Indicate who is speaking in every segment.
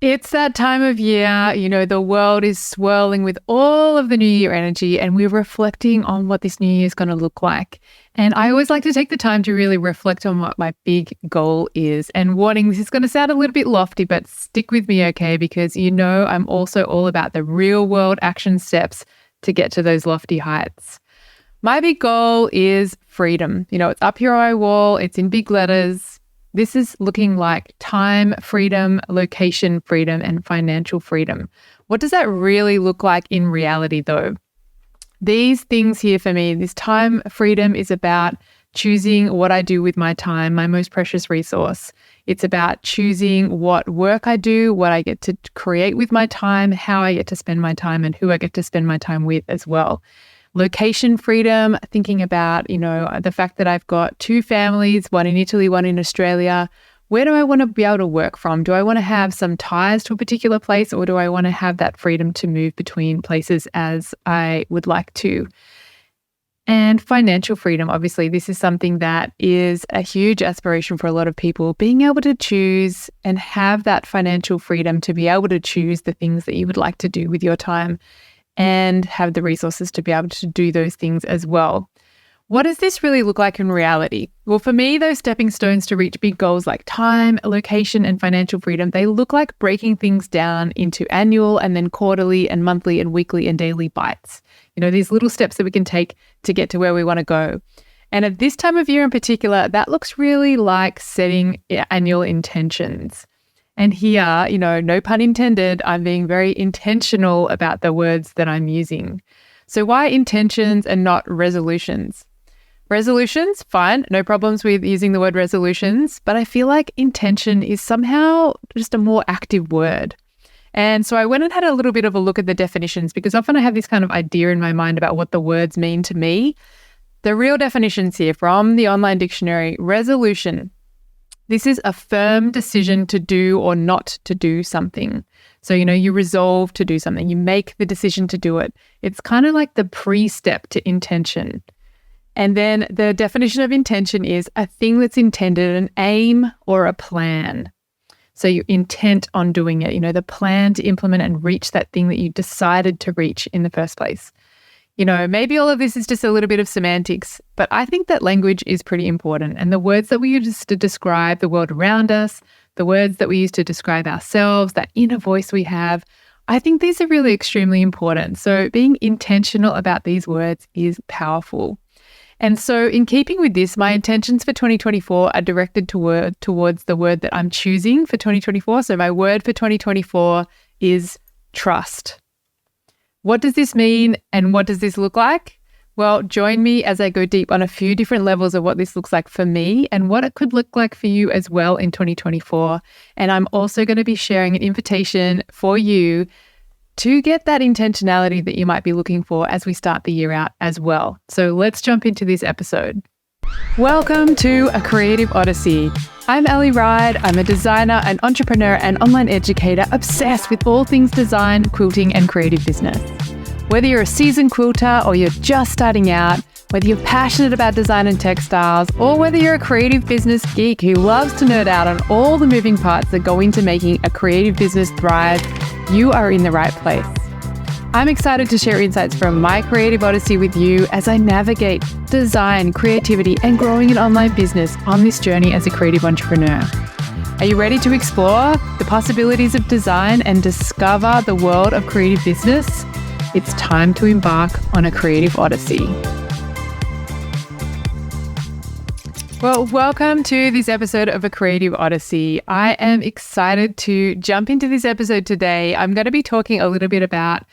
Speaker 1: It's that time of year, the world is swirling with all of the New Year energy, and we're reflecting on what this New Year is going to look like. And I always like to take the time to really reflect on what my big goal is. And warning, this is going to sound a little bit lofty, but stick with me, okay? Because I'm also all about the real world action steps to get to those lofty heights. My big goal is freedom. It's up here on my wall, it's in big letters. This is looking like time freedom, location freedom, and financial freedom. What does that really look like in reality, though? These things here for me, this time freedom is about choosing what I do with my time, my most precious resource. It's about choosing what work I do, what I get to create with my time, how I get to spend my time, and who I get to spend my time with as well. Location freedom, thinking about, the fact that I've got two families, one in Italy, one in Australia. Where do I want to be able to work from? Do I want to have some ties to a particular place, or do I want to have that freedom to move between places as I would like to? And financial freedom, obviously, this is something that is a huge aspiration for a lot of people, being able to choose and have that financial freedom to be able to choose the things that you would like to do with your time and have the resources to be able to do those things as well. What does this really look like in reality? Well, for me, those stepping stones to reach big goals like time, location, and financial freedom, they look like breaking things down into annual and then quarterly and monthly and weekly and daily bites. These little steps that we can take to get to where we want to go. And at this time of year in particular, that looks really like setting annual intentions. And here, no pun intended, I'm being very intentional about the words that I'm using. So why intentions and not resolutions? Resolutions, fine, no problems with using the word resolutions, but I feel like intention is somehow just a more active word. And so I went and had a little bit of a look at the definitions, because often I have this kind of idea in my mind about what the words mean to me. The real definitions here from the online dictionary: resolution. This is a firm decision to do or not to do something. So, you resolve to do something. You make the decision to do it. It's kind of like the pre-step to intention. And then the definition of intention is a thing that's intended, an aim or a plan. So you're intent on doing it, the plan to implement and reach that thing that you decided to reach in the first place. Maybe all of this is just a little bit of semantics, but I think that language is pretty important. And the words that we use to describe the world around us, the words that we use to describe ourselves, that inner voice we have, I think these are really extremely important. So being intentional about these words is powerful. And so in keeping with this, my intentions for 2024 are directed towards the word that I'm choosing for 2024. So my word for 2024 is trust. What does this mean and what does this look like? Well, join me as I go deep on a few different levels of what this looks like for me and what it could look like for you as well in 2024. And I'm also going to be sharing an invitation for you to get that intentionality that you might be looking for as we start the year out as well. So let's jump into this episode. Welcome to A Creative Odyssey. I'm Ryde. I'm a designer, an entrepreneur, and online educator obsessed with all things design, quilting, and creative business. Whether you're a seasoned quilter or you're just starting out, whether you're passionate about design and textiles, or whether you're a creative business geek who loves to nerd out on all the moving parts that go into making a creative business thrive, you are in the right place. I'm excited to share insights from my Creative Odyssey with you as I navigate design, creativity, and growing an online business on this journey as a creative entrepreneur. Are you ready to explore the possibilities of design and discover the world of creative business? It's time to embark on a Creative Odyssey. Well, welcome to this episode of A Creative Odyssey. I am excited to jump into this episode today. I'm going to be talking a little bit about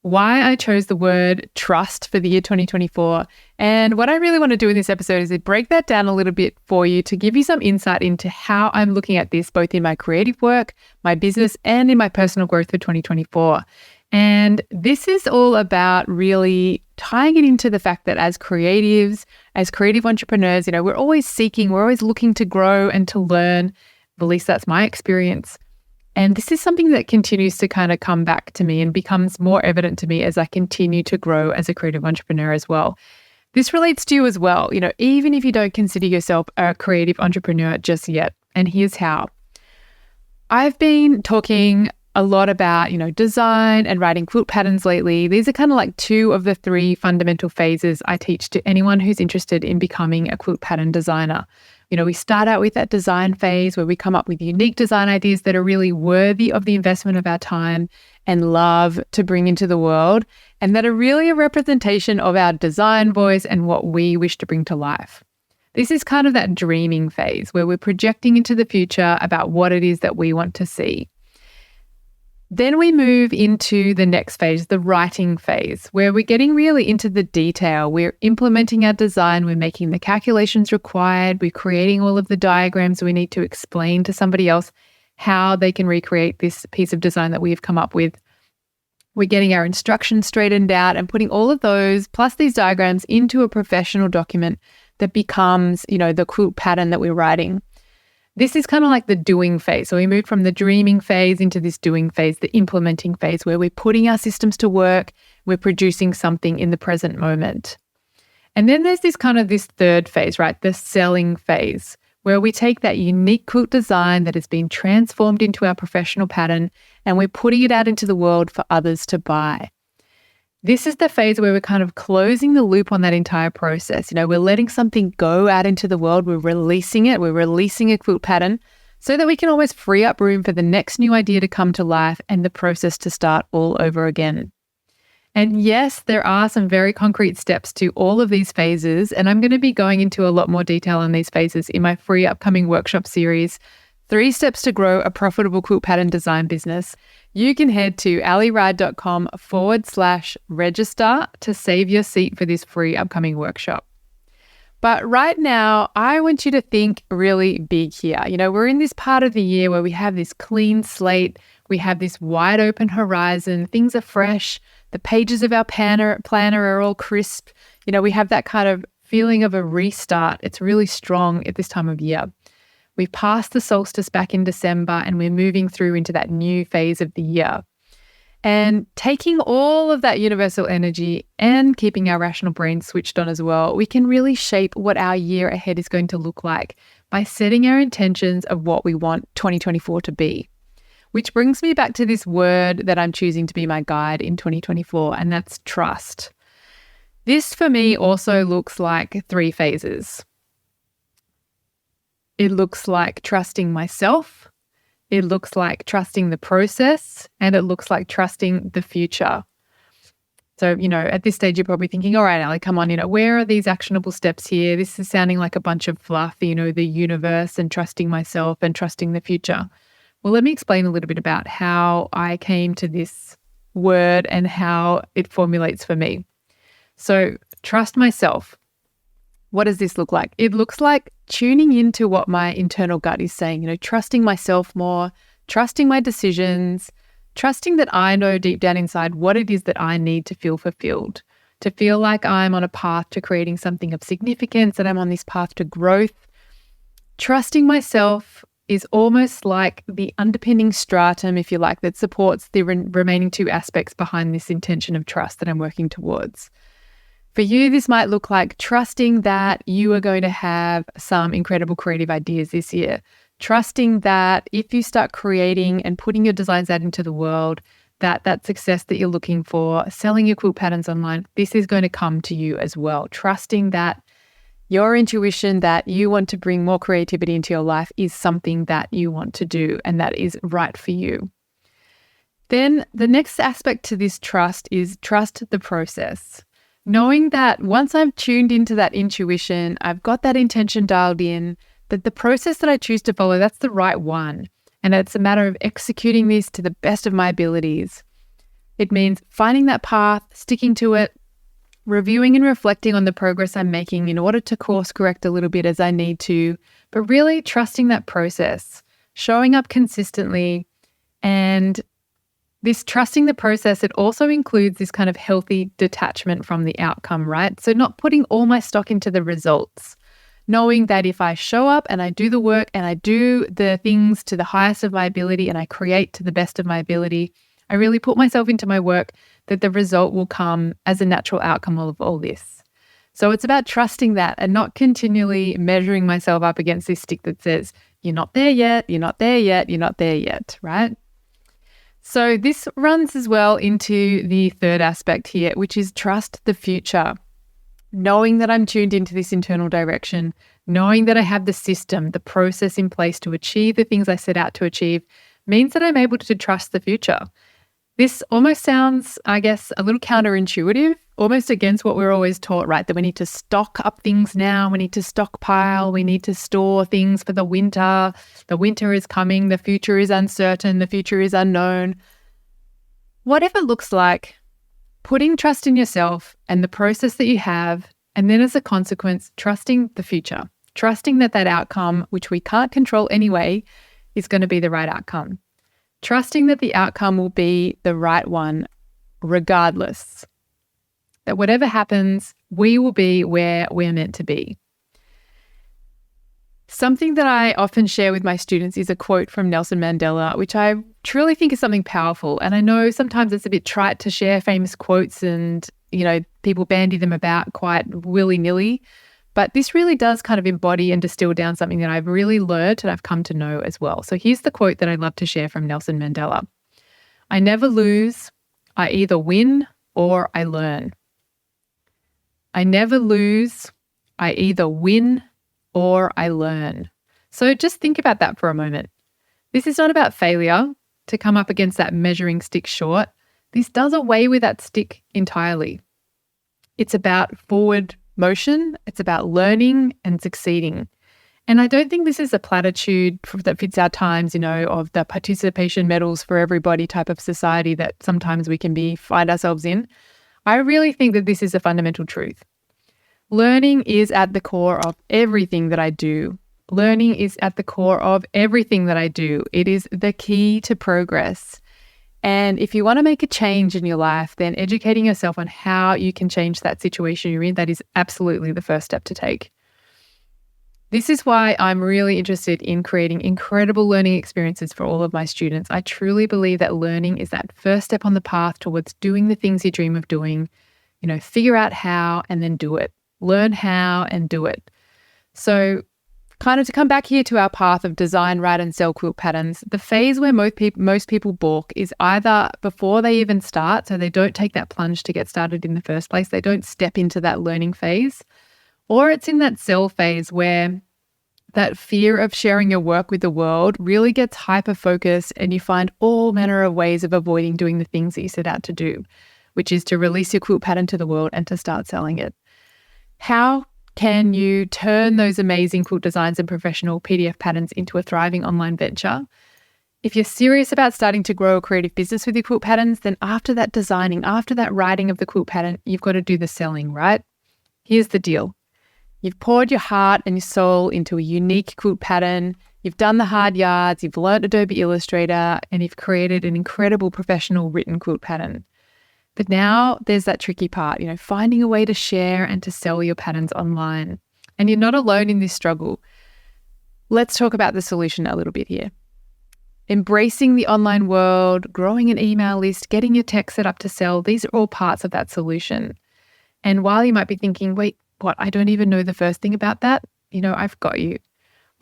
Speaker 1: why I chose the word trust for the year 2024. And what I really want to do in this episode is to break that down a little bit for you to give you some insight into how I'm looking at this, both in my creative work, my business, and in my personal growth for 2024. And this is all about really tying it into the fact that as creatives, as creative entrepreneurs, we're always seeking, we're always looking to grow and to learn. At least that's my experience. And this is something that continues to kind of come back to me and becomes more evident to me as I continue to grow as a creative entrepreneur as well. This relates to you as well, even if you don't consider yourself a creative entrepreneur just yet. And here's how. I've been talking a lot about, design and writing quilt patterns lately. These are kind of like two of the three fundamental phases I teach to anyone who's interested in becoming a quilt pattern designer. We start out with that design phase where we come up with unique design ideas that are really worthy of the investment of our time and love to bring into the world, and that are really a representation of our design voice and what we wish to bring to life. This is kind of that dreaming phase where we're projecting into the future about what it is that we want to see. Then we move into the next phase, the writing phase, where we're getting really into the detail. We're implementing our design, we're making the calculations required, we're creating all of the diagrams we need to explain to somebody else how they can recreate this piece of design that we've come up with. We're getting our instructions straightened out and putting all of those, plus these diagrams, into a professional document that becomes, the quilt pattern that we're writing. This is kind of like the doing phase. So we moved from the dreaming phase into this doing phase, the implementing phase, where we're putting our systems to work, we're producing something in the present moment. And then there's this third phase, right? The selling phase, where we take that unique quilt design that has been transformed into our professional pattern and we're putting it out into the world for others to buy. This is the phase where we're kind of closing the loop on that entire process. We're letting something go out into the world. We're releasing it. We're releasing a quilt pattern so that we can always free up room for the next new idea to come to life and the process to start all over again. And yes, there are some very concrete steps to all of these phases, and I'm going to be going into a lot more detail on these phases in my free upcoming workshop series, 3 Steps to Grow a Profitable Quilt Pattern Design Business. You can head to aliryde.com/register to save your seat for this free upcoming workshop. But right now, I want you to think really big here. We're in this part of the year where we have this clean slate, we have this wide open horizon, things are fresh, the pages of our planner are all crisp. We have that kind of feeling of a restart. It's really strong at this time of year. We've passed the solstice back in December and we're moving through into that new phase of the year. And taking all of that universal energy and keeping our rational brain switched on as well, we can really shape what our year ahead is going to look like by setting our intentions of what we want 2024 to be. Which brings me back to this word that I'm choosing to be my guide in 2024, and that's trust. This for me also looks like 3 phases. It looks like trusting myself, it looks like trusting the process, and it looks like trusting the future. So, at this stage, you're probably thinking, all right, Ali, come on, where are these actionable steps here? This is sounding like a bunch of fluff, the universe and trusting myself and trusting the future. Well, let me explain a little bit about how I came to this word and how it formulates for me. So, trust myself. What does this look like? It looks like tuning into what my internal gut is saying, trusting myself more, trusting my decisions, trusting that I know deep down inside what it is that I need to feel fulfilled, to feel like I'm on a path to creating something of significance, that I'm on this path to growth. Trusting myself is almost like the underpinning stratum, if you like, that supports the remaining 2 aspects behind this intention of trust that I'm working towards. For you, this might look like trusting that you are going to have some incredible creative ideas this year. Trusting that if you start creating and putting your designs out into the world, that success that you're looking for, selling your quilt patterns online, this is going to come to you as well. Trusting that your intuition that you want to bring more creativity into your life is something that you want to do and that is right for you. Then the next aspect to this trust is trust the process. Knowing that once I'm tuned into that intuition, I've got that intention dialed in, that the process that I choose to follow, that's the right one. And it's a matter of executing this to the best of my abilities. It means finding that path, sticking to it, reviewing and reflecting on the progress I'm making in order to course correct a little bit as I need to, but really trusting that process, showing up consistently. And this trusting the process, it also includes this kind of healthy detachment from the outcome, right? So not putting all my stock into the results, knowing that if I show up and I do the work and I do the things to the highest of my ability and I create to the best of my ability, I really put myself into my work, that the result will come as a natural outcome of all this. So it's about trusting that and not continually measuring myself up against this stick that says, you're not there yet, you're not there yet, you're not there yet, right? So this runs as well into the third aspect here, which is trust the future. Knowing that I'm tuned into this internal direction, knowing that I have the system, the process in place to achieve the things I set out to achieve, means that I'm able to trust the future. This almost sounds, I guess, a little counterintuitive, almost against what we're always taught, right? That we need to stock up things now, we need to stockpile, we need to store things for the winter. The winter is coming, the future is uncertain, the future is unknown. Whatever it looks like, putting trust in yourself and the process that you have, and then as a consequence, trusting the future, trusting that that outcome, which we can't control anyway, is going to be the right outcome. Trusting that the outcome will be the right one regardless. That whatever happens, we will be where we're meant to be. Something that I often share with my students is a quote from Nelson Mandela, which I truly think is something powerful. And I know sometimes it's a bit trite to share famous quotes and, people bandy them about quite willy-nilly. But this really does kind of embody and distill down something that I've really learned and I've come to know as well. So here's the quote that I love to share from Nelson Mandela. I never lose. I either win or I learn. I never lose. I either win or I learn. So just think about that for a moment. This is not about failure to come up against that measuring stick short. This does away with that stick entirely. It's about forward motion. It's about learning and succeeding. And I don't think this is a platitude that fits our times, of the participation medals for everybody type of society that sometimes we can find ourselves in. I really think that this is a fundamental truth. Learning is at the core of everything that I do. Learning is at the core of everything that I do. It is the key to progress. And if you want to make a change in your life, then educating yourself on how you can change that situation you're in, that is absolutely the first step to take. This is why I'm really interested in creating incredible learning experiences for all of my students. I truly believe that learning is that first step on the path towards doing the things you dream of doing. Figure out how and then do it. Learn how and do it. So kind of to come back here to our path of design, write and sell quilt patterns, the phase where most people balk is either before they even start, so they don't take that plunge to get started in the first place, they don't step into that learning phase, or it's in that sell phase where that fear of sharing your work with the world really gets hyper-focused and you find all manner of ways of avoiding doing the things that you set out to do, which is to release your quilt pattern to the world and to start selling it. How can you turn those amazing quilt designs and professional PDF patterns into a thriving online venture? If you're serious about starting to grow a creative business with your quilt patterns, then after that designing, after that writing of the quilt pattern, you've got to do the selling, right? Here's the deal. You've poured your heart and your soul into a unique quilt pattern. You've done the hard yards, you've learned Adobe Illustrator, and you've created an incredible professional written quilt pattern. But now there's that tricky part, finding a way to share and to sell your patterns online. And you're not alone in this struggle. Let's talk about the solution a little bit here. Embracing the online world, growing an email list, getting your tech set up to sell, these are all parts of that solution. And while you might be thinking, wait, what? I don't even know the first thing about that. I've got you.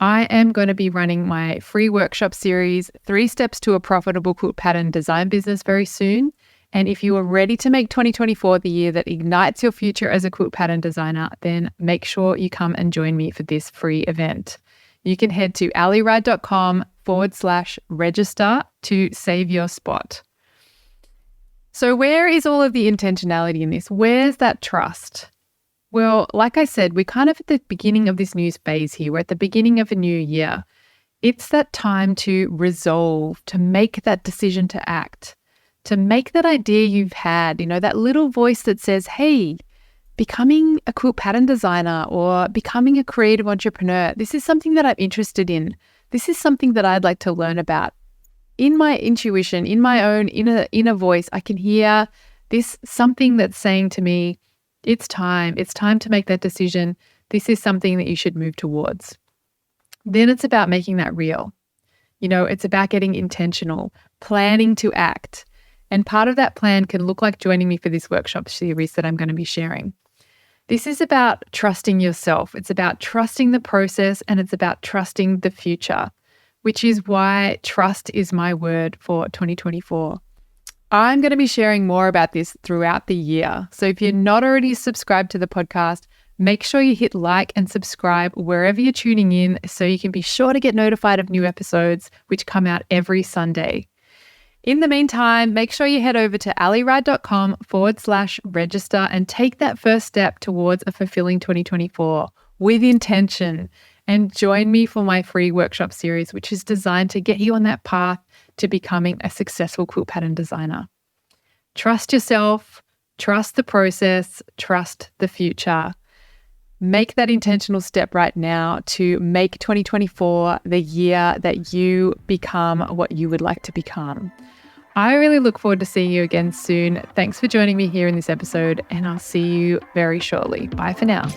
Speaker 1: I am going to be running my free workshop series, 3 Steps to a Profitable Quilt Pattern Design Business very soon. And if you are ready to make 2024 the year that ignites your future as a quilt pattern designer, then make sure you come and join me for this free event. You can head to aliryde.com/register to save your spot. So where is all of the intentionality in this? Where's that trust? Well, like I said, we're kind of at the beginning of this new phase here. We're at the beginning of a new year. It's that time to resolve, to make that decision to act. To make that idea you've had, that little voice that says, hey, becoming a quilt pattern designer or becoming a creative entrepreneur, this is something that I'm interested in. This is something that I'd like to learn about. In my intuition, in my own inner voice, I can hear this something that's saying to me, it's time to make that decision. This is something that you should move towards. Then it's about making that real. It's about getting intentional, planning to act. And part of that plan can look like joining me for this workshop series that I'm going to be sharing. This is about trusting yourself. It's about trusting the process and it's about trusting the future, which is why trust is my word for 2024. I'm going to be sharing more about this throughout the year. So if you're not already subscribed to the podcast, make sure you hit like and subscribe wherever you're tuning in so you can be sure to get notified of new episodes, which come out every Sunday. In the meantime, make sure you head over to aliryde.com/register and take that first step towards a fulfilling 2024 with intention. And join me for my free workshop series, which is designed to get you on that path to becoming a successful quilt pattern designer. Trust yourself, trust the process, trust the future. Make that intentional step right now to make 2024 the year that you become what you would like to become. I really look forward to seeing you again soon. Thanks for joining me here in this episode, and I'll see you very shortly. Bye for now.